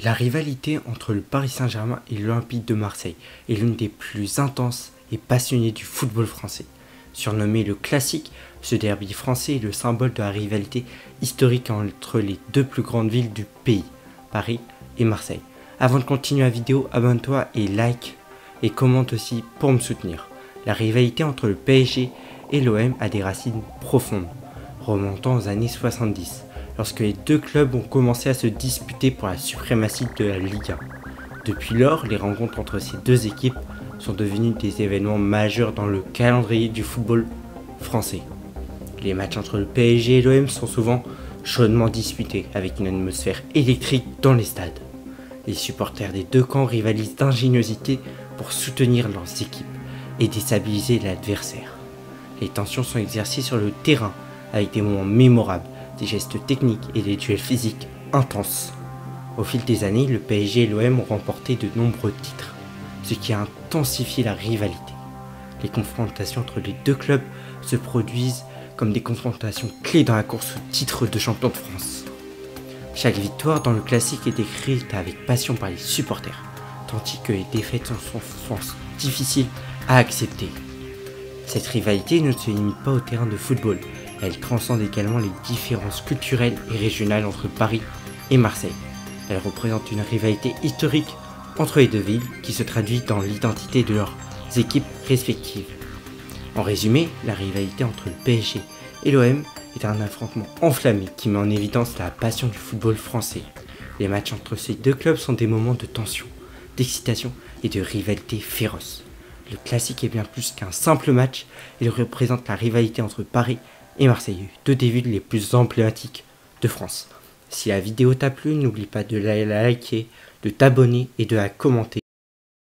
La rivalité entre le Paris Saint-Germain et l'Olympique de Marseille est l'une des plus intenses et passionnées du football français. Surnommé le classique, ce derby français est le symbole de la rivalité historique entre les deux plus grandes villes du pays, Paris et Marseille. Avant de continuer la vidéo, abonne-toi et like et commente aussi pour me soutenir. La rivalité entre le PSG et l'OM a des racines profondes, remontant aux années 70. Lorsque les deux clubs ont commencé à se disputer pour la suprématie de la Ligue 1. Depuis lors, les rencontres entre ces deux équipes sont devenues des événements majeurs dans le calendrier du football français. Les matchs entre le PSG et l'OM sont souvent chaudement disputés, avec une atmosphère électrique dans les stades. Les supporters des deux camps rivalisent d'ingéniosité pour soutenir leurs équipes et déstabiliser l'adversaire. Les tensions sont exercées sur le terrain, avec des moments mémorables, des gestes techniques et des duels physiques intenses. Au fil des années, le PSG et l'OM ont remporté de nombreux titres, ce qui a intensifié la rivalité. Les confrontations entre les deux clubs se produisent comme des confrontations clés dans la course au titre de champion de France. Chaque victoire dans le classique est décrite avec passion par les supporters, tandis que les défaites sont souvent difficiles à accepter. Cette rivalité ne se limite pas au terrain de football, elle transcende également les différences culturelles et régionales entre Paris et Marseille. Elle représente une rivalité historique entre les deux villes qui se traduit dans l'identité de leurs équipes respectives. En résumé, la rivalité entre le PSG et l'OM est un affrontement enflammé qui met en évidence la passion du football français. Les matchs entre ces deux clubs sont des moments de tension, d'excitation et de rivalité féroce. Le classique est bien plus qu'un simple match, il représente la rivalité entre Paris et Marseille, deux des villes les plus emblématiques de France. Si la vidéo t'a plu, n'oublie pas de la liker, de t'abonner et de la commenter.